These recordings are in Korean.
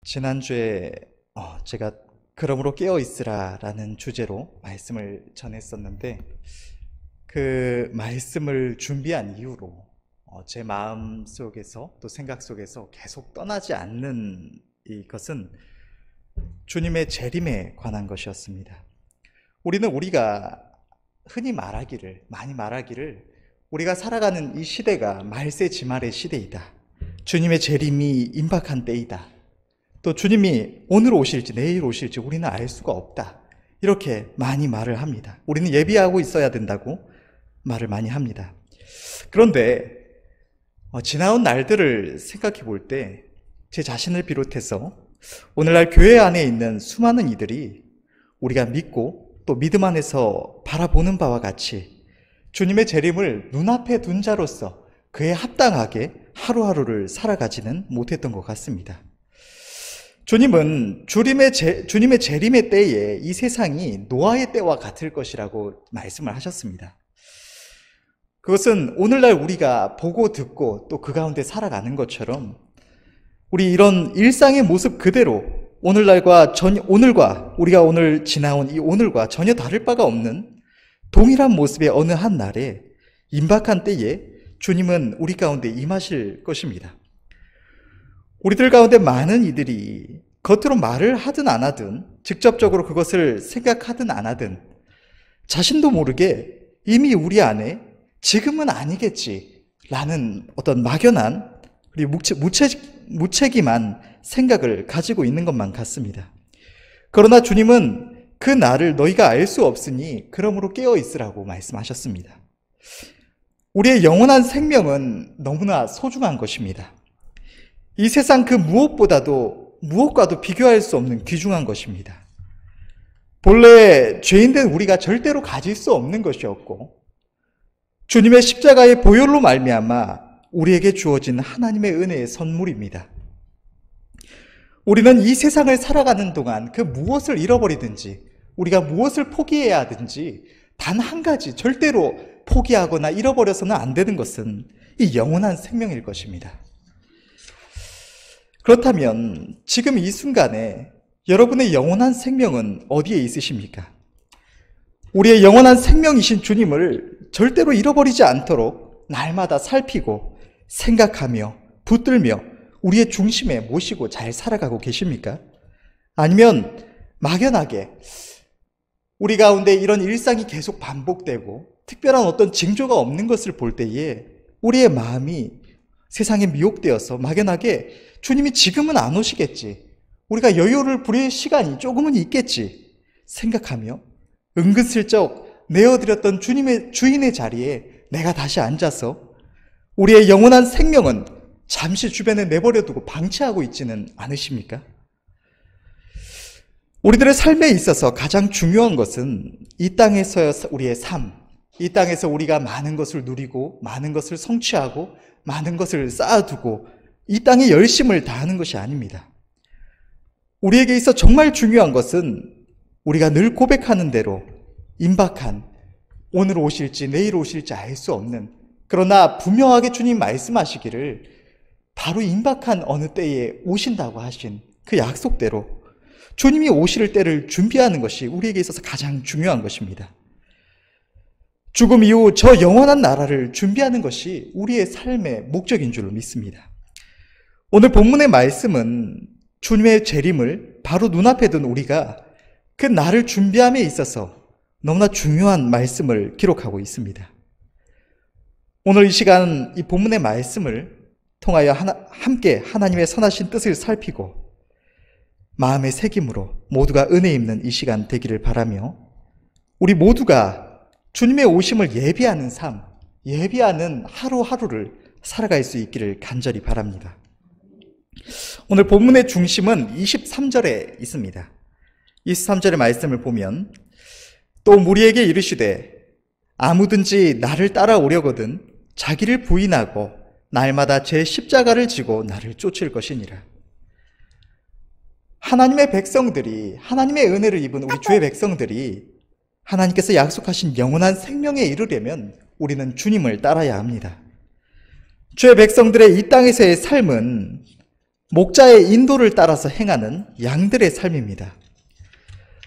지난주에 제가 그러므로 깨어있으라 라는 주제로 말씀을 전했었는데 그 말씀을 준비한 이후로 제 마음 속에서 또 생각 속에서 계속 떠나지 않는 이것은 주님의 재림에 관한 것이었습니다. 우리가 흔히 많이 말하기를 우리가 살아가는 이 시대가 말세지말의 시대이다. 주님의 재림이 임박한 때이다. 또 주님이 오늘 오실지 내일 오실지 우리는 알 수가 없다. 이렇게 많이 말을 합니다. 우리는 예비하고 있어야 된다고 말을 많이 합니다. 그런데 지나온 날들을 생각해 볼 때 제 자신을 비롯해서 오늘날 교회 안에 있는 수많은 이들이 우리가 믿고 또 믿음 안에서 바라보는 바와 같이 주님의 재림을 눈앞에 둔 자로서 그에 합당하게 하루하루를 살아가지는 못했던 것 같습니다. 주님은 주님의 재림의 때에 이 세상이 노아의 때와 같을 것이라고 말씀을 하셨습니다. 그것은 오늘날 우리가 보고 듣고 또 그 가운데 살아가는 것처럼 우리 이런 일상의 모습 그대로 오늘과 우리가 오늘 지나온 이 오늘과 전혀 다를 바가 없는 동일한 모습의 어느 한 날에 임박한 때에 주님은 우리 가운데 임하실 것입니다. 우리들 가운데 많은 이들이 겉으로 말을 하든 안 하든 직접적으로 그것을 생각하든 안 하든 자신도 모르게 이미 우리 안에 지금은 아니겠지라는 어떤 막연한 그리고 무책임한 생각을 가지고 있는 것만 같습니다. 그러나 주님은 그 날을 너희가 알 수 없으니 그러므로 깨어 있으라고 말씀하셨습니다. 우리의 영원한 생명은 너무나 소중한 것입니다. 이 세상 그 무엇과도 비교할 수 없는 귀중한 것입니다. 본래 죄인된 우리가 절대로 가질 수 없는 것이었고 주님의 십자가의 보혈로 말미암아 우리에게 주어진 하나님의 은혜의 선물입니다. 우리는 이 세상을 살아가는 동안 그 무엇을 잃어버리든지 우리가 무엇을 포기해야 하든지 단 한 가지 절대로 포기하거나 잃어버려서는 안 되는 것은 이 영원한 생명일 것입니다. 그렇다면 지금 이 순간에 여러분의 영원한 생명은 어디에 있으십니까? 우리의 영원한 생명이신 주님을 절대로 잃어버리지 않도록 날마다 살피고 생각하며 붙들며 우리의 중심에 모시고 잘 살아가고 계십니까? 아니면 막연하게 우리 가운데 이런 일상이 계속 반복되고 특별한 어떤 징조가 없는 것을 볼 때에 우리의 마음이 세상에 미혹되어서 막연하게 주님이 지금은 안 오시겠지, 우리가 여유를 부릴 시간이 조금은 있겠지 생각하며 은근슬쩍 내어드렸던 주인의 자리에 내가 다시 앉아서 우리의 영원한 생명은 잠시 주변에 내버려두고 방치하고 있지는 않으십니까? 우리들의 삶에 있어서 가장 중요한 것은 이 땅에서의 우리의 삶, 이 땅에서 우리가 많은 것을 누리고 많은 것을 성취하고 많은 것을 쌓아두고 이 땅에 열심을 다하는 것이 아닙니다. 우리에게 있어 정말 중요한 것은 우리가 늘 고백하는 대로 임박한 오늘 오실지 내일 오실지 알 수 없는, 그러나 분명하게 주님 말씀하시기를 바로 임박한 어느 때에 오신다고 하신 그 약속대로 주님이 오실 때를 준비하는 것이 우리에게 있어서 가장 중요한 것입니다. 죽음 이후 저 영원한 나라를 준비하는 것이 우리의 삶의 목적인 줄로 믿습니다. 오늘 본문의 말씀은 주님의 재림을 바로 눈앞에 둔 우리가 그 날을 준비함에 있어서 너무나 중요한 말씀을 기록하고 있습니다. 오늘 이 시간 이 본문의 말씀을 통하여 함께 하나님의 선하신 뜻을 살피고 마음의 새김으로 모두가 은혜 입는 이 시간 되기를 바라며 우리 모두가 주님의 오심을 예비하는 삶, 예비하는 하루하루를 살아갈 수 있기를 간절히 바랍니다. 오늘 본문의 중심은 23절에 있습니다. 23절의 말씀을 보면 또 무리에게 이르시되 아무든지 나를 따라오려거든 자기를 부인하고 날마다 제 십자가를 지고 나를 쫓을 것이니라. 하나님의 백성들이, 하나님의 은혜를 입은 우리 주의 백성들이 하나님께서 약속하신 영원한 생명에 이르려면 우리는 주님을 따라야 합니다. 주의 백성들의 이 땅에서의 삶은 목자의 인도를 따라서 행하는 양들의 삶입니다.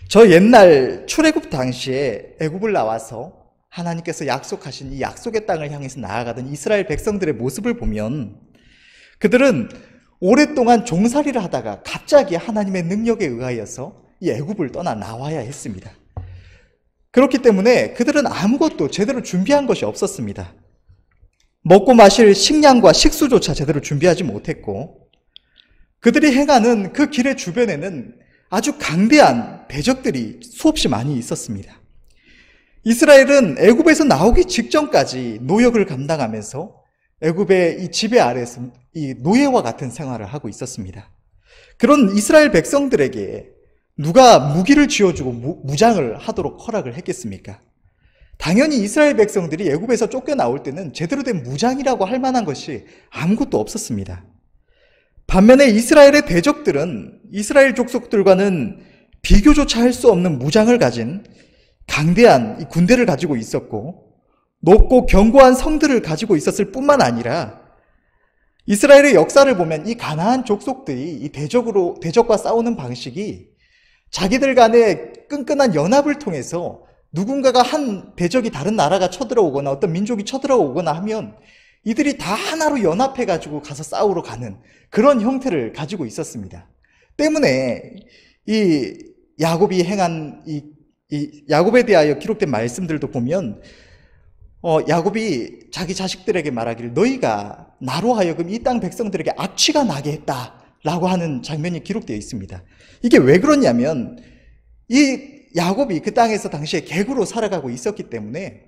저 옛날 출애굽 당시에 애굽을 나와서 하나님께서 약속하신 이 약속의 땅을 향해서 나아가던 이스라엘 백성들의 모습을 보면 그들은 오랫동안 종살이를 하다가 갑자기 하나님의 능력에 의하여서 이 애굽을 떠나 나와야 했습니다. 그렇기 때문에 그들은 아무것도 제대로 준비한 것이 없었습니다. 먹고 마실 식량과 식수조차 제대로 준비하지 못했고, 그들이 행하는 그 길의 주변에는 아주 강대한 대적들이 수없이 많이 있었습니다. 이스라엘은 애굽에서 나오기 직전까지 노역을 감당하면서 애굽의 이 지배 아래에서 이 노예와 같은 생활을 하고 있었습니다. 그런 이스라엘 백성들에게 누가 무기를 쥐어주고 무장을 하도록 허락을 했겠습니까? 당연히 이스라엘 백성들이 애굽에서 쫓겨나올 때는 제대로 된 무장이라고 할 만한 것이 아무것도 없었습니다. 반면에 이스라엘의 대적들은 이스라엘 족속들과는 비교조차 할 수 없는 무장을 가진 강대한 이 군대를 가지고 있었고, 높고 견고한 성들을 가지고 있었을 뿐만 아니라 이스라엘의 역사를 보면 이 가나안 족속들이 이 대적과 싸우는 방식이 자기들 간의 끈끈한 연합을 통해서 누군가가 한 대적이 다른 나라가 쳐들어오거나 어떤 민족이 쳐들어오거나 하면 이들이 다 하나로 연합해가지고 가서 싸우러 가는 그런 형태를 가지고 있었습니다. 때문에 이 야곱이 행한 이 야곱에 대하여 기록된 말씀들도 보면 야곱이 자기 자식들에게 말하기를 너희가 나로 하여금 이 땅 백성들에게 악취가 나게 했다라고 하는 장면이 기록되어 있습니다. 이게 왜 그러냐면 이 야곱이 그 땅에서 당시에 객으로 살아가고 있었기 때문에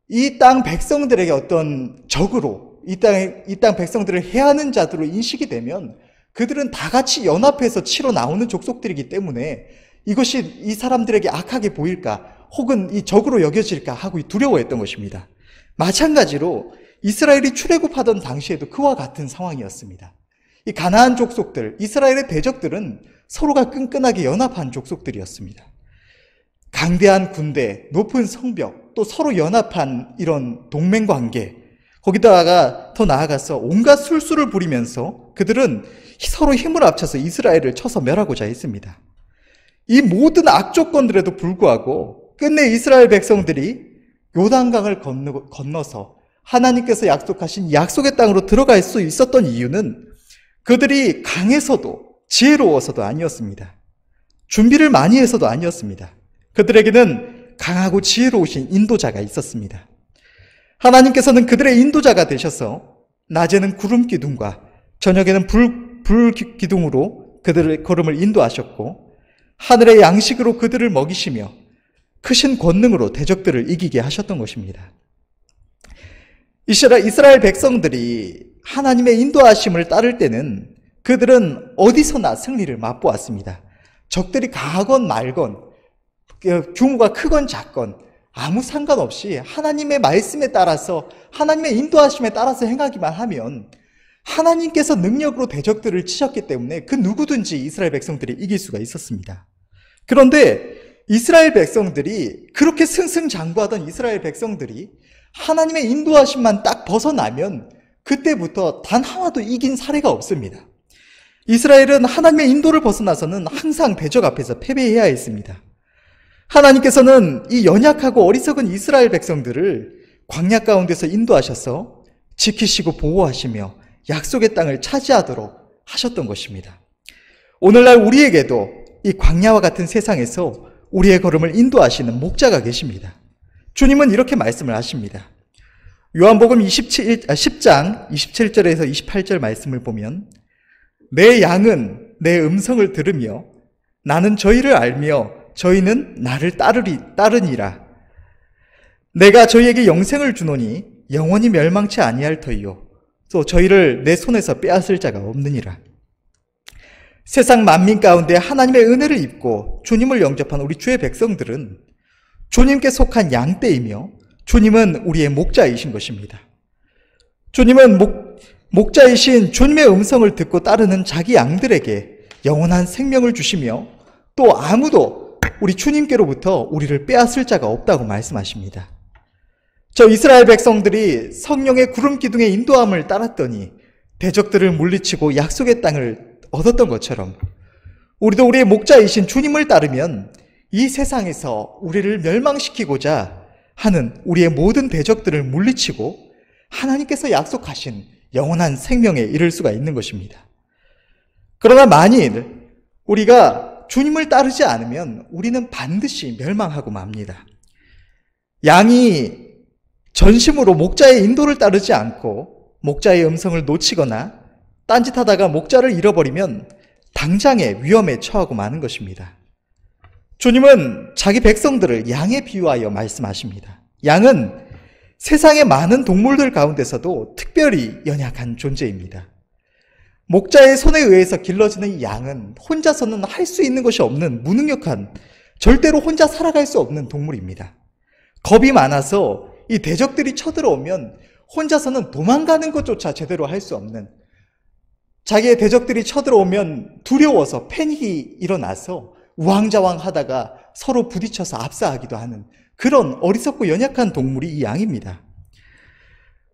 이 땅 백성들에게 어떤 적으로 이 땅 백성들을 해하는 자들로 인식이 되면 그들은 다 같이 연합해서 치러 나오는 족속들이기 때문에 이것이 이 사람들에게 악하게 보일까 혹은 이 적으로 여겨질까 하고 두려워했던 것입니다. 마찬가지로 이스라엘이 출애굽하던 당시에도 그와 같은 상황이었습니다. 이 가나안 족속들, 이스라엘의 대적들은 서로가 끈끈하게 연합한 족속들이었습니다. 강대한 군대, 높은 성벽, 또 서로 연합한 이런 동맹관계, 거기다가 더 나아가서 온갖 술수를 부리면서 그들은 서로 힘을 합쳐서 이스라엘을 쳐서 멸하고자 했습니다. 이 모든 악조건들에도 불구하고 끝내 이스라엘 백성들이 요단강을 건너서 하나님께서 약속하신 약속의 땅으로 들어갈 수 있었던 이유는 그들이 강해서도 지혜로워서도 아니었습니다. 준비를 많이 해서도 아니었습니다. 그들에게는 강하고 지혜로우신 인도자가 있었습니다. 하나님께서는 그들의 인도자가 되셔서 낮에는 구름 기둥과 저녁에는 불 기둥으로 그들의 걸음을 인도하셨고 하늘의 양식으로 그들을 먹이시며 크신 권능으로 대적들을 이기게 하셨던 것입니다. 이스라엘 백성들이 하나님의 인도하심을 따를 때는 그들은 어디서나 승리를 맛보았습니다. 적들이 강하건 말건 규모가 크건 작건 아무 상관없이 하나님의 말씀에 따라서 하나님의 인도하심에 따라서 행하기만 하면 하나님께서 능력으로 대적들을 치셨기 때문에 그 누구든지 이스라엘 백성들이 이길 수가 있었습니다. 그런데 이스라엘 백성들이 그렇게 승승장구하던 이스라엘 백성들이 하나님의 인도하심만 딱 벗어나면 그때부터 단 하나도 이긴 사례가 없습니다. 이스라엘은 하나님의 인도를 벗어나서는 항상 대적 앞에서 패배해야 했습니다. 하나님께서는 이 연약하고 어리석은 이스라엘 백성들을 광야 가운데서 인도하셔서 지키시고 보호하시며 약속의 땅을 차지하도록 하셨던 것입니다. 오늘날 우리에게도 이 광야와 같은 세상에서 우리의 걸음을 인도하시는 목자가 계십니다. 주님은 이렇게 말씀을 하십니다. 요한복음 10장 27절에서 28절 말씀을 보면 내 양은 내 음성을 들으며 나는 저희를 알며 저희는 나를 따르니라. 내가 저희에게 영생을 주노니 영원히 멸망치 아니할 터이요 또 저희를 내 손에서 빼앗을 자가 없느니라. 세상 만민 가운데 하나님의 은혜를 입고 주님을 영접한 우리 주의 백성들은 주님께 속한 양떼이며 주님은 우리의 목자이신 것입니다. 주님은 목자이신 주님의 음성을 듣고 따르는 자기 양들에게 영원한 생명을 주시며 또 아무도 우리 주님께로부터 우리를 빼앗을 자가 없다고 말씀하십니다. 저 이스라엘 백성들이 성령의 구름 기둥의 인도함을 따랐더니 대적들을 물리치고 약속의 땅을 얻었던 것처럼 우리도 우리의 목자이신 주님을 따르면 이 세상에서 우리를 멸망시키고자 하는 우리의 모든 대적들을 물리치고 하나님께서 약속하신 영원한 생명에 이를 수가 있는 것입니다. 그러나 만일 우리가 주님을 따르지 않으면 우리는 반드시 멸망하고 맙니다. 양이 전심으로 목자의 인도를 따르지 않고 목자의 음성을 놓치거나 딴짓하다가 목자를 잃어버리면 당장의 위험에 처하고 마는 것입니다. 주님은 자기 백성들을 양에 비유하여 말씀하십니다. 양은 세상의 많은 동물들 가운데서도 특별히 연약한 존재입니다. 목자의 손에 의해서 길러지는 이 양은 혼자서는 할 수 있는 것이 없는 무능력한, 절대로 혼자 살아갈 수 없는 동물입니다. 겁이 많아서 이 대적들이 쳐들어오면 혼자서는 도망가는 것조차 제대로 할 수 없는, 자기의 대적들이 쳐들어오면 두려워서 패닉이 일어나서 우왕좌왕하다가 서로 부딪혀서 압사하기도 하는 그런 어리석고 연약한 동물이 이 양입니다.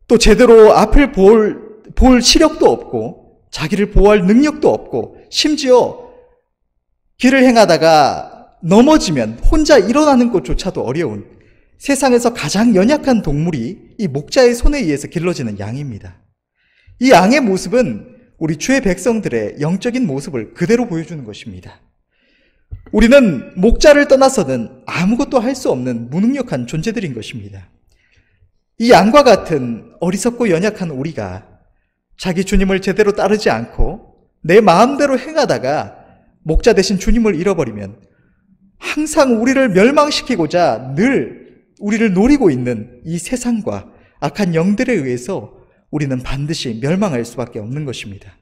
또 제대로 앞을 볼 시력도 없고 자기를 보호할 능력도 없고 심지어 길을 행하다가 넘어지면 혼자 일어나는 것조차도 어려운 세상에서 가장 연약한 동물이 이 목자의 손에 의해서 길러지는 양입니다. 이 양의 모습은 우리 주의 백성들의 영적인 모습을 그대로 보여주는 것입니다. 우리는 목자를 떠나서는 아무것도 할 수 없는 무능력한 존재들인 것입니다. 이 양과 같은 어리석고 연약한 우리가 자기 주님을 제대로 따르지 않고 내 마음대로 행하다가 목자 대신 주님을 잃어버리면 항상 우리를 멸망시키고자 늘 우리를 노리고 있는 이 세상과 악한 영들에 의해서 우리는 반드시 멸망할 수밖에 없는 것입니다.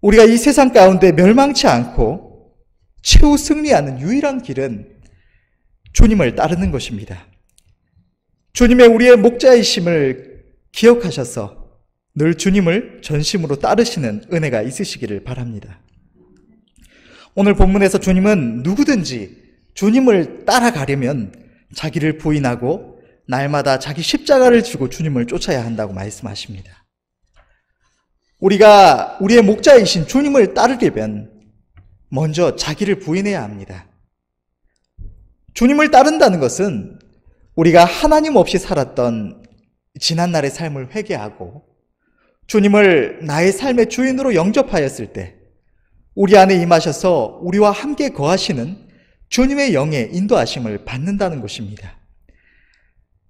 우리가 이 세상 가운데 멸망치 않고 최후 승리하는 유일한 길은 주님을 따르는 것입니다. 주님의 우리의 목자이심을 기억하셔서 늘 주님을 전심으로 따르시는 은혜가 있으시기를 바랍니다. 오늘 본문에서 주님은 누구든지 주님을 따라가려면 자기를 부인하고 날마다 자기 십자가를 지고 주님을 쫓아야 한다고 말씀하십니다. 우리가 우리의 목자이신 주님을 따르려면 먼저 자기를 부인해야 합니다. 주님을 따른다는 것은 우리가 하나님 없이 살았던 지난날의 삶을 회개하고 주님을 나의 삶의 주인으로 영접하였을 때 우리 안에 임하셔서 우리와 함께 거하시는 주님의 영의 인도하심을 받는다는 것입니다.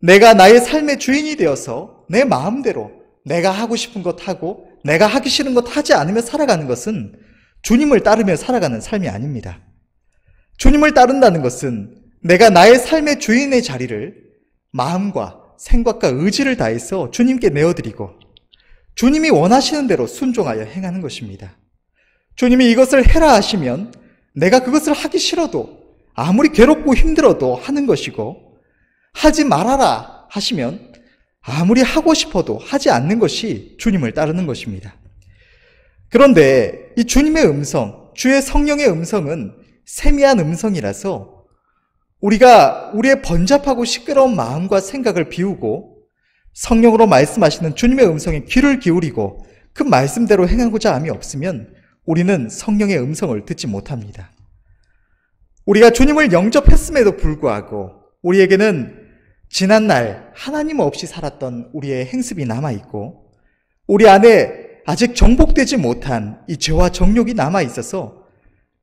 내가 나의 삶의 주인이 되어서 내 마음대로 내가 하고 싶은 것 하고 내가 하기 싫은 것 하지 않으며 살아가는 것은 주님을 따르며 살아가는 삶이 아닙니다. 주님을 따른다는 것은 내가 나의 삶의 주인의 자리를 마음과 생각과 의지를 다해서 주님께 내어드리고 주님이 원하시는 대로 순종하여 행하는 것입니다. 주님이 이것을 해라 하시면 내가 그것을 하기 싫어도 아무리 괴롭고 힘들어도 하는 것이고 하지 말아라 하시면 아무리 하고 싶어도 하지 않는 것이 주님을 따르는 것입니다. 그런데 이 주님의 음성, 주의 성령의 음성은 세미한 음성이라서 우리가 우리의 번잡하고 시끄러운 마음과 생각을 비우고 성령으로 말씀하시는 주님의 음성에 귀를 기울이고 그 말씀대로 행하고자 함이 없으면 우리는 성령의 음성을 듣지 못합니다. 우리가 주님을 영접했음에도 불구하고 우리에게는 지난날 하나님 없이 살았던 우리의 행습이 남아있고 우리 안에 아직 정복되지 못한 이 죄와 정욕이 남아있어서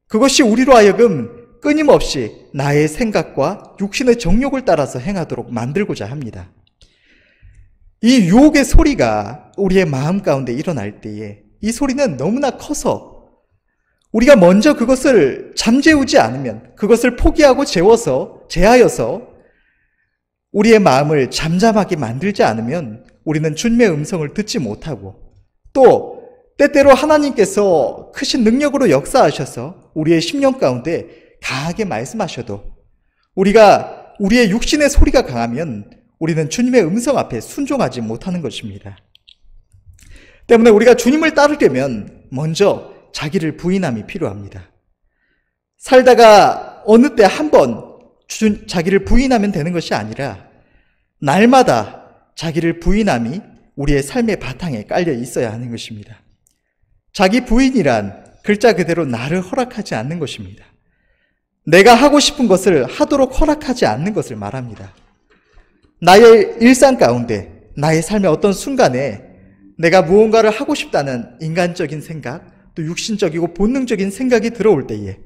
그것이 우리로 하여금 끊임없이 나의 생각과 육신의 정욕을 따라서 행하도록 만들고자 합니다. 이 유혹의 소리가 우리의 마음 가운데 일어날 때에 이 소리는 너무나 커서 우리가 먼저 그것을 잠재우지 않으면 그것을 포기하고 제하여서 우리의 마음을 잠잠하게 만들지 않으면 우리는 주님의 음성을 듣지 못하고 또 때때로 하나님께서 크신 능력으로 역사하셔서 우리의 심령 가운데 강하게 말씀하셔도 우리가 우리의 육신의 소리가 강하면 우리는 주님의 음성 앞에 순종하지 못하는 것입니다. 때문에 우리가 주님을 따르려면 먼저 자기를 부인함이 필요합니다. 살다가 어느 때 한 번 자기를 부인하면 되는 것이 아니라 날마다 자기를 부인함이 우리의 삶의 바탕에 깔려 있어야 하는 것입니다. 자기 부인이란 글자 그대로 나를 허락하지 않는 것입니다. 내가 하고 싶은 것을 하도록 허락하지 않는 것을 말합니다. 나의 일상 가운데, 나의 삶의 어떤 순간에 내가 무언가를 하고 싶다는 인간적인 생각, 또 육신적이고 본능적인 생각이 들어올 때에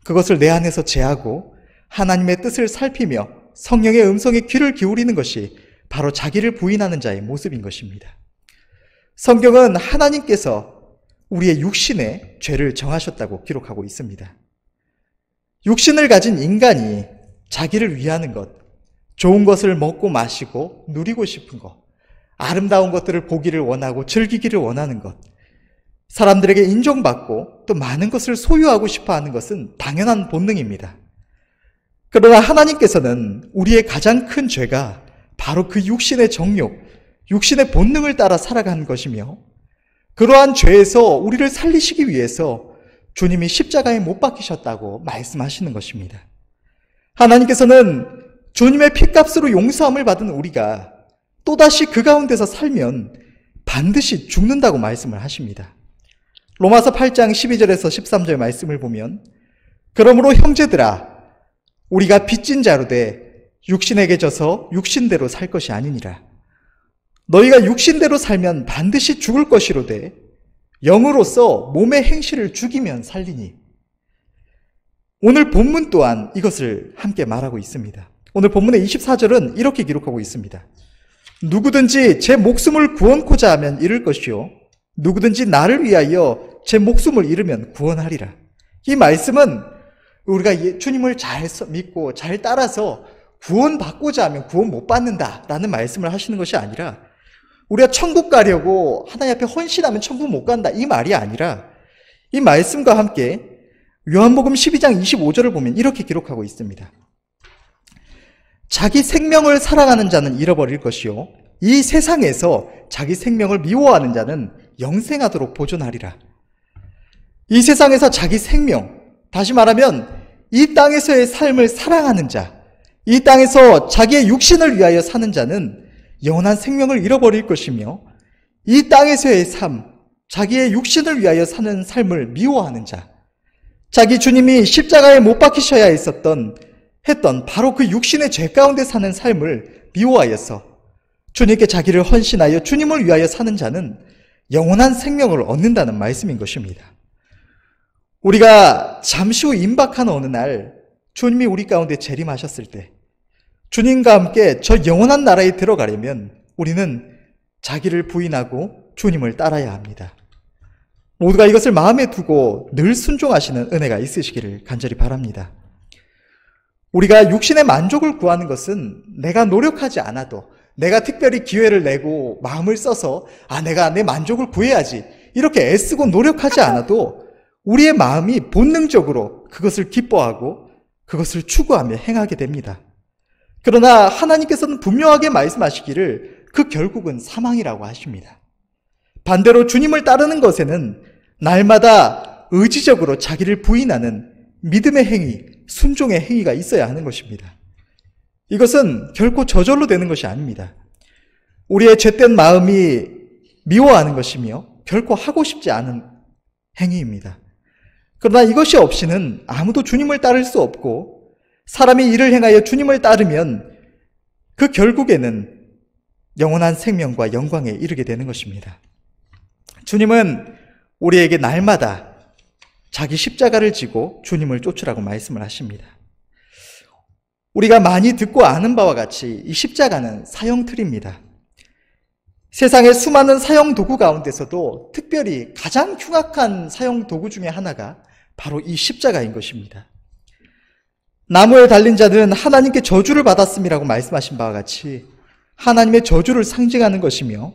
그것을 내 안에서 제하고 하나님의 뜻을 살피며 성령의 음성에 귀를 기울이는 것이 바로 자기를 부인하는 자의 모습인 것입니다. 성경은 하나님께서 우리의 육신에 죄를 정하셨다고 기록하고 있습니다. 육신을 가진 인간이 자기를 위하는 것, 좋은 것을 먹고 마시고 누리고 싶은 것, 아름다운 것들을 보기를 원하고 즐기기를 원하는 것, 사람들에게 인정받고 또 많은 것을 소유하고 싶어 하는 것은 당연한 본능입니다. 그러나 하나님께서는 우리의 가장 큰 죄가 바로 그 육신의 정욕, 육신의 본능을 따라 살아가는 것이며, 그러한 죄에서 우리를 살리시기 위해서 주님이 십자가에 못 박히셨다고 말씀하시는 것입니다. 하나님께서는 주님의 피값으로 용서함을 받은 우리가 또다시 그 가운데서 살면 반드시 죽는다고 말씀을 하십니다. 로마서 8장 12절에서 13절 말씀을 보면, 그러므로 형제들아, 우리가 빚진 자로 돼 육신에게 져서 육신대로 살 것이 아니니라. 너희가 육신대로 살면 반드시 죽을 것이로되 영으로서 몸의 행실을 죽이면 살리니. 오늘 본문 또한 이것을 함께 말하고 있습니다. 오늘 본문의 24절은 이렇게 기록하고 있습니다. 누구든지 제 목숨을 구원코자 하면 잃을 것이요 누구든지 나를 위하여 제 목숨을 잃으면 구원하리라. 이 말씀은 우리가 주님을 잘 믿고 잘 따라서 구원받고자 하면 구원 못 받는다라는 말씀을 하시는 것이 아니라, 우리가 천국 가려고 하나님 앞에 헌신하면 천국 못 간다, 이 말이 아니라, 이 말씀과 함께 요한복음 12장 25절을 보면 이렇게 기록하고 있습니다. 자기 생명을 사랑하는 자는 잃어버릴 것이요 이 세상에서 자기 생명을 미워하는 자는 영생하도록 보존하리라. 이 세상에서 자기 생명, 다시 말하면 이 땅에서의 삶을 사랑하는 자, 이 땅에서 자기의 육신을 위하여 사는 자는 영원한 생명을 잃어버릴 것이며, 이 땅에서의 삶, 자기의 육신을 위하여 사는 삶을 미워하는 자, 자기 주님이 십자가에 못 박히셔야 했던 바로 그 육신의 죄 가운데 사는 삶을 미워하여서 주님께 자기를 헌신하여 주님을 위하여 사는 자는 영원한 생명을 얻는다는 말씀인 것입니다. 우리가 잠시 후 임박한 어느 날 주님이 우리 가운데 재림하셨을 때 주님과 함께 저 영원한 나라에 들어가려면 우리는 자기를 부인하고 주님을 따라야 합니다. 모두가 이것을 마음에 두고 늘 순종하시는 은혜가 있으시기를 간절히 바랍니다. 우리가 육신의 만족을 구하는 것은 내가 노력하지 않아도, 내가 특별히 기회를 내고 마음을 써서 내가 내 만족을 구해야지 이렇게 애쓰고 노력하지 않아도 우리의 마음이 본능적으로 그것을 기뻐하고 그것을 추구하며 행하게 됩니다. 그러나 하나님께서는 분명하게 말씀하시기를 그 결국은 사망이라고 하십니다. 반대로 주님을 따르는 것에는 날마다 의지적으로 자기를 부인하는 믿음의 행위, 순종의 행위가 있어야 하는 것입니다. 이것은 결코 저절로 되는 것이 아닙니다. 우리의 죄된 마음이 미워하는 것이며 결코 하고 싶지 않은 행위입니다. 그러나 이것이 없이는 아무도 주님을 따를 수 없고, 사람이 이를 행하여 주님을 따르면 그 결국에는 영원한 생명과 영광에 이르게 되는 것입니다. 주님은 우리에게 날마다 자기 십자가를 지고 주님을 쫓으라고 말씀을 하십니다. 우리가 많이 듣고 아는 바와 같이 이 십자가는 사형틀입니다. 세상의 수많은 사형 도구 가운데서도 특별히 가장 흉악한 사형 도구 중에 하나가 바로 이 십자가인 것입니다. 나무에 달린 자는 하나님께 저주를 받았음이라고 말씀하신 바와 같이 하나님의 저주를 상징하는 것이며,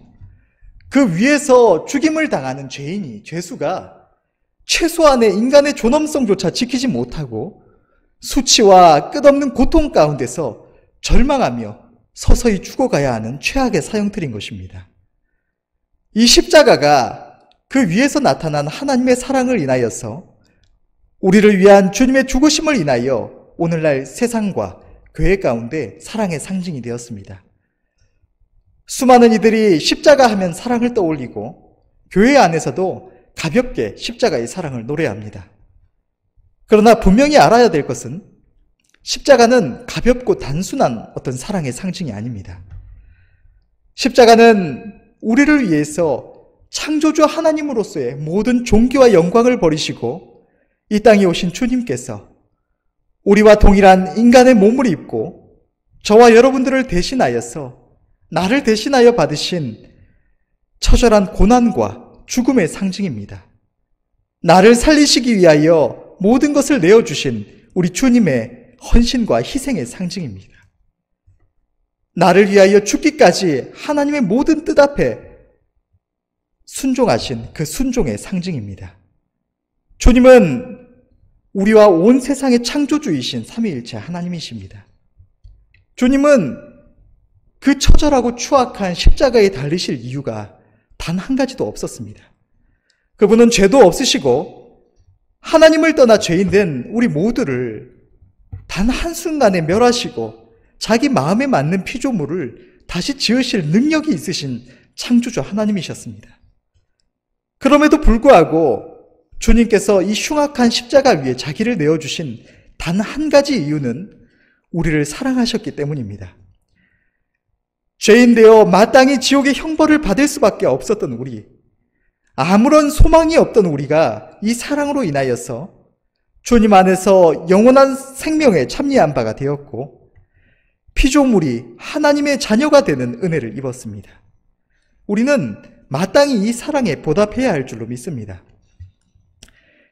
그 위에서 죽임을 당하는 죄인이, 죄수가 최소한의 인간의 존엄성조차 지키지 못하고 수치와 끝없는 고통 가운데서 절망하며 서서히 죽어가야 하는 최악의 사형틀인 것입니다. 이 십자가가 그 위에서 나타난 하나님의 사랑을 인하여서 우리를 위한 주님의 죽으심을 인하여 오늘날 세상과 교회 가운데 사랑의 상징이 되었습니다. 수많은 이들이 십자가 하면 사랑을 떠올리고 교회 안에서도 가볍게 십자가의 사랑을 노래합니다. 그러나 분명히 알아야 될 것은 십자가는 가볍고 단순한 어떤 사랑의 상징이 아닙니다. 십자가는 우리를 위해서 창조주 하나님으로서의 모든 존귀와 영광을 버리시고 이 땅에 오신 주님께서 우리와 동일한 인간의 몸을 입고 저와 여러분들을 대신하여서 나를 대신하여 받으신 처절한 고난과 죽음의 상징입니다. 나를 살리시기 위하여 모든 것을 내어주신 우리 주님의 헌신과 희생의 상징입니다. 나를 위하여 죽기까지 하나님의 모든 뜻 앞에 순종하신 그 순종의 상징입니다. 주님은 우리와 온 세상의 창조주이신 삼위일체 하나님이십니다. 주님은 그 처절하고 추악한 십자가에 달리실 이유가 단 한 가지도 없었습니다. 그분은 죄도 없으시고 하나님을 떠나 죄인된 우리 모두를 단 한순간에 멸하시고 자기 마음에 맞는 피조물을 다시 지으실 능력이 있으신 창조주 하나님이셨습니다. 그럼에도 불구하고 주님께서 이 흉악한 십자가 위에 자기를 내어주신 단 한 가지 이유는 우리를 사랑하셨기 때문입니다. 죄인 되어 마땅히 지옥의 형벌을 받을 수밖에 없었던 우리, 아무런 소망이 없던 우리가 이 사랑으로 인하여서 주님 안에서 영원한 생명에 참여한 바가 되었고 피조물이 하나님의 자녀가 되는 은혜를 입었습니다. 우리는 마땅히 이 사랑에 보답해야 할 줄로 믿습니다.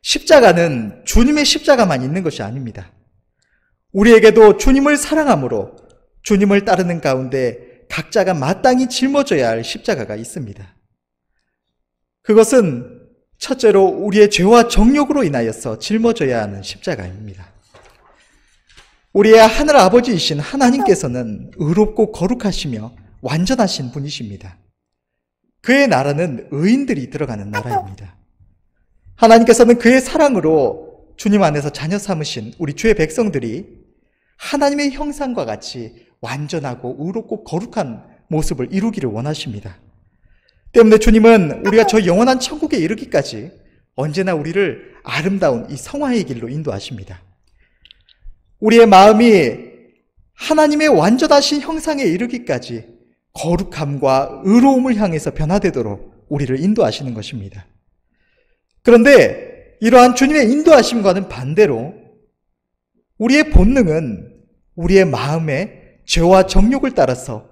십자가는 주님의 십자가만 있는 것이 아닙니다. 우리에게도 주님을 사랑함으로 주님을 따르는 가운데 각자가 마땅히 짊어져야 할 십자가가 있습니다. 그것은 첫째로 우리의 죄와 정욕으로 인하여서 짊어져야 하는 십자가입니다. 우리의 하늘 아버지이신 하나님께서는 의롭고 거룩하시며 완전하신 분이십니다. 그의 나라는 의인들이 들어가는 나라입니다. 하나님께서는 그의 사랑으로 주님 안에서 자녀 삼으신 우리 주의 백성들이 하나님의 형상과 같이 완전하고 의롭고 거룩한 모습을 이루기를 원하십니다. 때문에 주님은 우리가 저 영원한 천국에 이르기까지 언제나 우리를 아름다운 이 성화의 길로 인도하십니다. 우리의 마음이 하나님의 완전하신 형상에 이르기까지 거룩함과 의로움을 향해서 변화되도록 우리를 인도하시는 것입니다. 그런데 이러한 주님의 인도하심과는 반대로 우리의 본능은 우리의 마음에 죄와 정욕을 따라서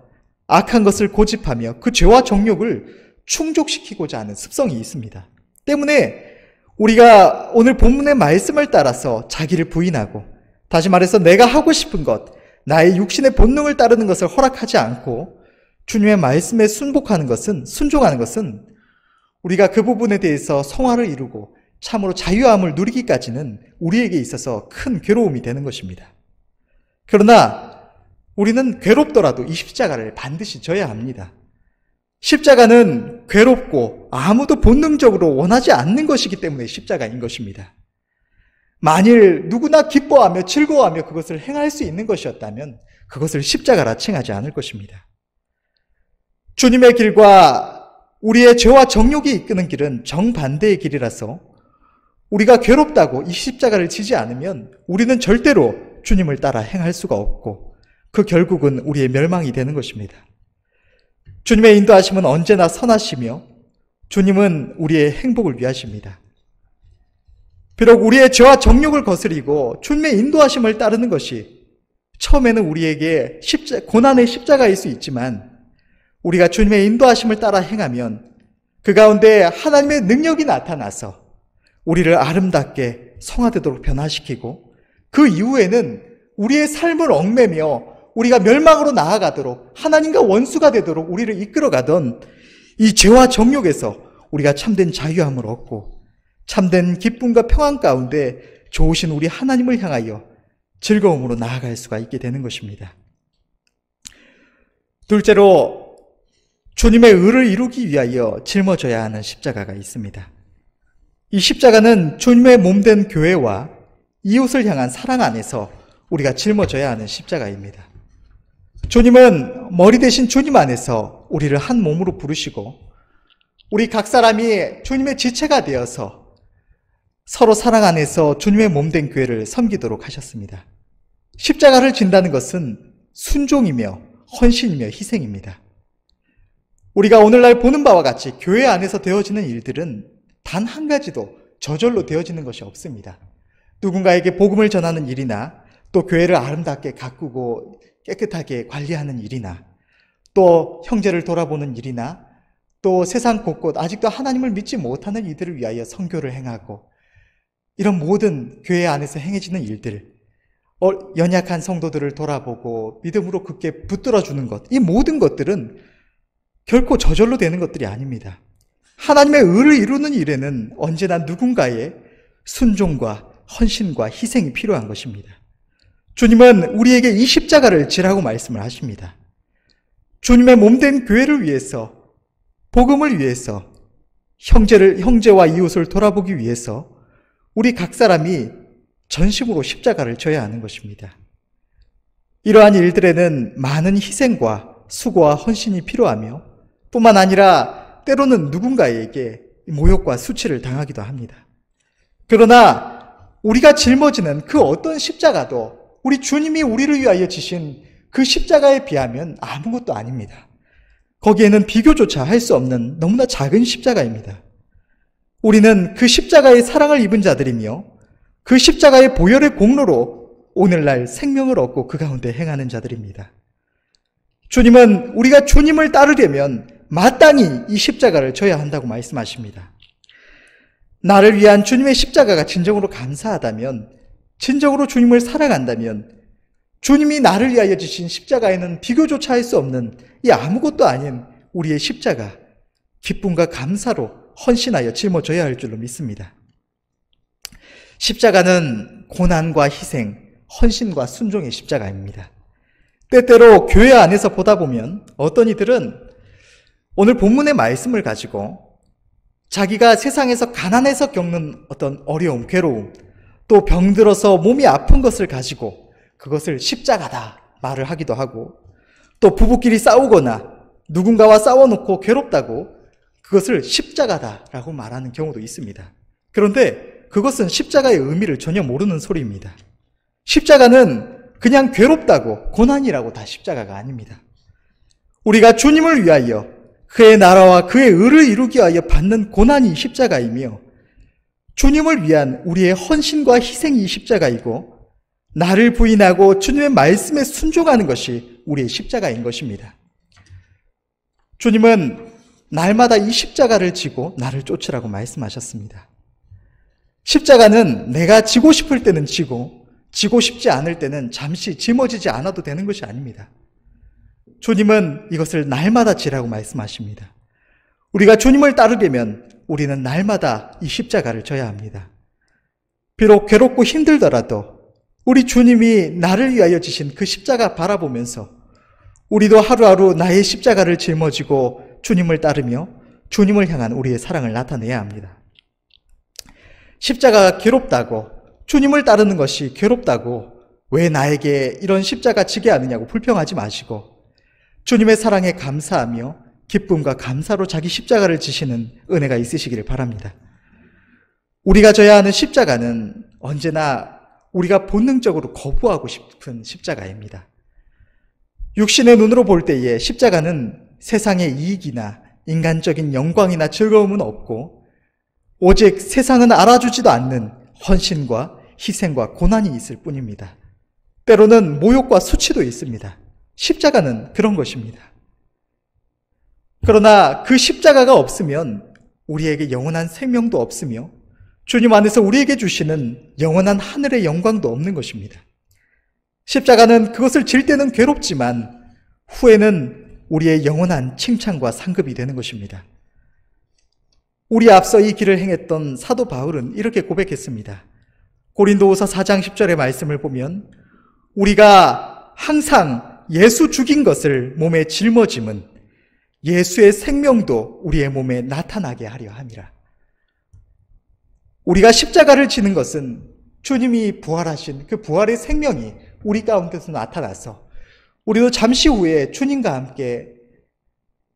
악한 것을 고집하며 그 죄와 정욕을 충족시키고자 하는 습성이 있습니다. 때문에 우리가 오늘 본문의 말씀을 따라서 자기를 부인하고, 다시 말해서 내가 하고 싶은 것, 나의 육신의 본능을 따르는 것을 허락하지 않고 주님의 말씀에 순종하는 것은 우리가 그 부분에 대해서 성화를 이루고 참으로 자유함을 누리기까지는 우리에게 있어서 큰 괴로움이 되는 것입니다. 그러나 우리는 괴롭더라도 이 십자가를 반드시 져야 합니다. 십자가는 괴롭고 아무도 본능적으로 원하지 않는 것이기 때문에 십자가인 것입니다. 만일 누구나 기뻐하며 즐거워하며 그것을 행할 수 있는 것이었다면 그것을 십자가라 칭하지 않을 것입니다. 주님의 길과 우리의 죄와 정욕이 이끄는 길은 정반대의 길이라서 우리가 괴롭다고 이 십자가를 지지 않으면 우리는 절대로 주님을 따라 행할 수가 없고 그 결국은 우리의 멸망이 되는 것입니다. 주님의 인도하심은 언제나 선하시며 주님은 우리의 행복을 위하십니다. 비록 우리의 죄와 정욕을 거스리고 주님의 인도하심을 따르는 것이 처음에는 우리에게 고난의 십자가일 수 있지만 우리가 주님의 인도하심을 따라 행하면 그 가운데 하나님의 능력이 나타나서 우리를 아름답게 성화되도록 변화시키고 그 이후에는 우리의 삶을 얽매며 우리가 멸망으로 나아가도록 하나님과 원수가 되도록 우리를 이끌어가던 이 죄와 정욕에서 우리가 참된 자유함을 얻고 참된 기쁨과 평안 가운데 좋으신 우리 하나님을 향하여 즐거움으로 나아갈 수가 있게 되는 것입니다. 둘째로 주님의 의를 이루기 위하여 짊어져야 하는 십자가가 있습니다. 이 십자가는 주님의 몸된 교회와 이웃을 향한 사랑 안에서 우리가 짊어져야 하는 십자가입니다. 주님은 머리 대신 주님 안에서 우리를 한 몸으로 부르시고 우리 각 사람이 주님의 지체가 되어서 서로 사랑 안에서 주님의 몸된 교회를 섬기도록 하셨습니다. 십자가를 진다는 것은 순종이며 헌신이며 희생입니다. 우리가 오늘날 보는 바와 같이 교회 안에서 되어지는 일들은 단 한 가지도 저절로 되어지는 것이 없습니다. 누군가에게 복음을 전하는 일이나 또 교회를 아름답게 가꾸고 깨끗하게 관리하는 일이나 또 형제를 돌아보는 일이나 또 세상 곳곳 아직도 하나님을 믿지 못하는 이들을 위하여 선교를 행하고 이런 모든 교회 안에서 행해지는 일들, 연약한 성도들을 돌아보고 믿음으로 굳게 붙들어주는 것, 이 모든 것들은 결코 저절로 되는 것들이 아닙니다. 하나님의 의를 이루는 일에는 언제나 누군가의 순종과 헌신과 희생이 필요한 것입니다. 주님은 우리에게 이 십자가를 지라고 말씀을 하십니다. 주님의 몸된 교회를 위해서, 복음을 위해서, 형제와 이웃을 돌아보기 위해서 우리 각 사람이 전심으로 십자가를 져야 하는 것입니다. 이러한 일들에는 많은 희생과 수고와 헌신이 필요하며 뿐만 아니라 때로는 누군가에게 모욕과 수치를 당하기도 합니다. 그러나 우리가 짊어지는 그 어떤 십자가도 우리 주님이 우리를 위하여 지신 그 십자가에 비하면 아무것도 아닙니다. 거기에는 비교조차 할 수 없는 너무나 작은 십자가입니다. 우리는 그 십자가의 사랑을 입은 자들이며 그 십자가의 보혈의 공로로 오늘날 생명을 얻고 그 가운데 행하는 자들입니다. 주님은 우리가 주님을 따르려면 마땅히 이 십자가를 져야 한다고 말씀하십니다. 나를 위한 주님의 십자가가 진정으로 감사하다면, 진정으로 주님을 사랑한다면 주님이 나를 위하여 지신 십자가에는 비교조차 할 수 없는 이 아무것도 아닌 우리의 십자가, 기쁨과 감사로 헌신하여 짊어져야 할 줄로 믿습니다. 십자가는 고난과 희생, 헌신과 순종의 십자가입니다. 때때로 교회 안에서 보다 보면 어떤 이들은 오늘 본문의 말씀을 가지고 자기가 세상에서 가난해서 겪는 어떤 어려움, 괴로움, 또 병들어서 몸이 아픈 것을 가지고 그것을 십자가다 말을 하기도 하고, 또 부부끼리 싸우거나 누군가와 싸워놓고 괴롭다고 그것을 십자가다라고 말하는 경우도 있습니다. 그런데 그것은 십자가의 의미를 전혀 모르는 소리입니다. 십자가는 그냥 괴롭다고, 고난이라고 다 십자가가 아닙니다. 우리가 주님을 위하여 그의 나라와 그의 의를 이루기 위하여 받는 고난이 십자가이며, 주님을 위한 우리의 헌신과 희생이 십자가이고, 나를 부인하고 주님의 말씀에 순종하는 것이 우리의 십자가인 것입니다. 주님은 날마다 이 십자가를 지고 나를 쫓으라고 말씀하셨습니다. 십자가는 내가 지고 싶을 때는 지고 싶지 않을 때는 잠시 짊어지지 않아도 되는 것이 아닙니다. 주님은 이것을 날마다 지라고 말씀하십니다. 우리가 주님을 따르려면 우리는 날마다 이 십자가를 져야 합니다. 비록 괴롭고 힘들더라도 우리 주님이 나를 위하여 지신 그 십자가 바라보면서 우리도 하루하루 나의 십자가를 짊어지고 주님을 따르며 주님을 향한 우리의 사랑을 나타내야 합니다. 십자가가 괴롭다고, 주님을 따르는 것이 괴롭다고 왜 나에게 이런 십자가 지게 하느냐고 불평하지 마시고 주님의 사랑에 감사하며 기쁨과 감사로 자기 십자가를 지시는 은혜가 있으시기를 바랍니다. 우리가 져야 하는 십자가는 언제나 우리가 본능적으로 거부하고 싶은 십자가입니다. 육신의 눈으로 볼 때에 십자가는 세상의 이익이나 인간적인 영광이나 즐거움은 없고 오직 세상은 알아주지도 않는 헌신과 희생과 고난이 있을 뿐입니다. 때로는 모욕과 수치도 있습니다. 십자가는 그런 것입니다. 그러나 그 십자가가 없으면 우리에게 영원한 생명도 없으며 주님 안에서 우리에게 주시는 영원한 하늘의 영광도 없는 것입니다. 십자가는 그것을 질 때는 괴롭지만 후에는 우리의 영원한 칭찬과 상급이 되는 것입니다. 우리 앞서 이 길을 행했던 사도 바울은 이렇게 고백했습니다. 고린도후서 4장 10절의 말씀을 보면 우리가 항상 예수 죽인 것을 몸에 짊어짐은 예수의 생명도 우리의 몸에 나타나게 하려 함이라. 우리가 십자가를 지는 것은 주님이 부활하신 그 부활의 생명이 우리 가운데서 나타나서 우리도 잠시 후에 주님과 함께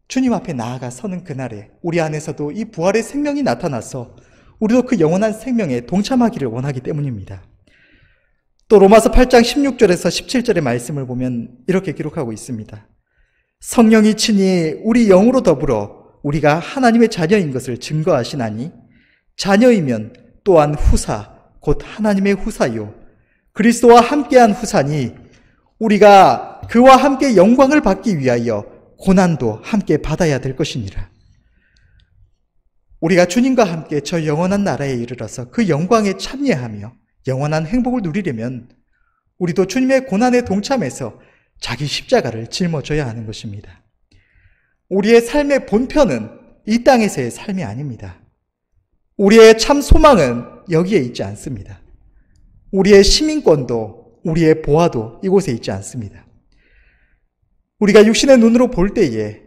주님 앞에 나아가 서는 그날에 우리 안에서도 이 부활의 생명이 나타나서 우리도 그 영원한 생명에 동참하기를 원하기 때문입니다. 또 로마서 8장 16절에서 17절의 말씀을 보면 이렇게 기록하고 있습니다. 성령이 친히 우리 영으로 더불어 우리가 하나님의 자녀인 것을 증거하시나니 자녀이면 또한 후사 곧 하나님의 후사요 그리스도와 함께한 후사니 우리가 그와 함께 영광을 받기 위하여 고난도 함께 받아야 될 것이니라. 우리가 주님과 함께 저 영원한 나라에 이르러서 그 영광에 참여하며 영원한 행복을 누리려면 우리도 주님의 고난에 동참해서 자기 십자가를 짊어져야 하는 것입니다. 우리의 삶의 본편은 이 땅에서의 삶이 아닙니다. 우리의 참 소망은 여기에 있지 않습니다. 우리의 시민권도 우리의 보화도 이곳에 있지 않습니다. 우리가 육신의 눈으로 볼 때에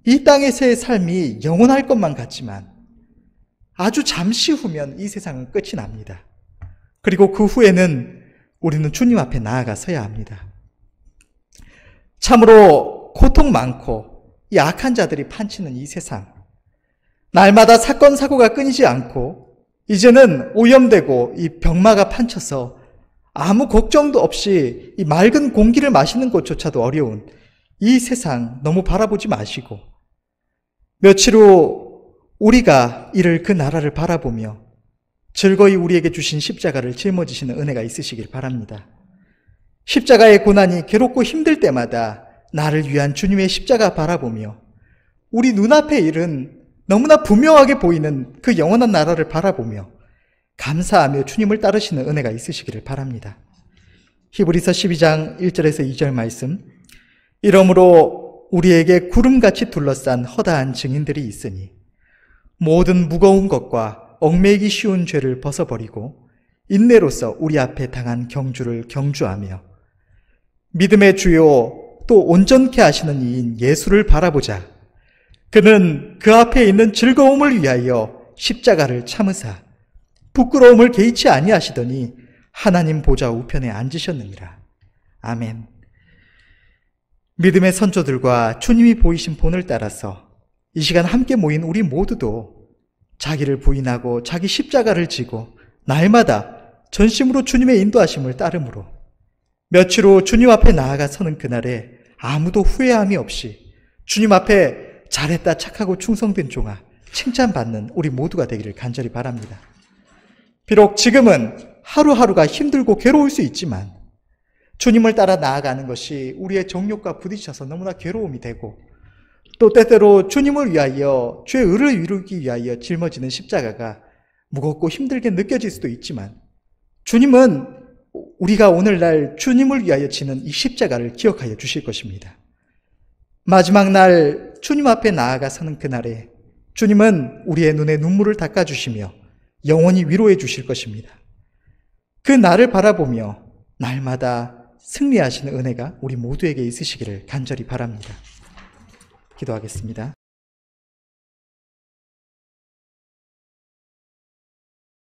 이 땅에서의 삶이 영원할 것만 같지만 아주 잠시 후면 이 세상은 끝이 납니다. 그리고 그 후에는 우리는 주님 앞에 나아가 서야 합니다. 참으로 고통 많고 이 악한 자들이 판치는 이 세상, 날마다 사건 사고가 끊이지 않고 이제는 오염되고 이 병마가 판쳐서 아무 걱정도 없이 이 맑은 공기를 마시는 것조차도 어려운 이 세상 너무 바라보지 마시고 며칠 후 우리가 이를 그 나라를 바라보며 즐거이 우리에게 주신 십자가를 짊어지시는 은혜가 있으시길 바랍니다. 십자가의 고난이 괴롭고 힘들 때마다 나를 위한 주님의 십자가 바라보며 우리 눈앞의 일은 너무나 분명하게 보이는 그 영원한 나라를 바라보며 감사하며 주님을 따르시는 은혜가 있으시기를 바랍니다. 히브리서 12장 1절에서 2절 말씀, 이러므로 우리에게 구름같이 둘러싼 허다한 증인들이 있으니 모든 무거운 것과 얽매이기 쉬운 죄를 벗어버리고 인내로서 우리 앞에 당한 경주를 경주하며 믿음의 주요 또 온전케 하시는 이인 예수를 바라보자. 그는 그 앞에 있는 즐거움을 위하여 십자가를 참으사 부끄러움을 개의치 아니하시더니 하나님 보좌 우편에 앉으셨느니라. 아멘. 믿음의 선조들과 주님이 보이신 본을 따라서 이 시간 함께 모인 우리 모두도 자기를 부인하고 자기 십자가를 지고 날마다 전심으로 주님의 인도하심을 따름으로 며칠 후 주님 앞에 나아가 서는 그날에 아무도 후회함이 없이 주님 앞에 잘했다 착하고 충성된 종아 칭찬받는 우리 모두가 되기를 간절히 바랍니다. 비록 지금은 하루하루가 힘들고 괴로울 수 있지만 주님을 따라 나아가는 것이 우리의 정욕과 부딪혀서 너무나 괴로움이 되고 또 때때로 주님을 위하여 주의 의를 이루기 위하여 짊어지는 십자가가 무겁고 힘들게 느껴질 수도 있지만 주님은 우리가 오늘날 주님을 위하여 지는 이 십자가를 기억하여 주실 것입니다. 마지막 날 주님 앞에 나아가 서는 그날에 주님은 우리의 눈에 눈물을 닦아주시며 영원히 위로해 주실 것입니다. 그 날을 바라보며 날마다 승리하시는 은혜가 우리 모두에게 있으시기를 간절히 바랍니다. 기도하겠습니다.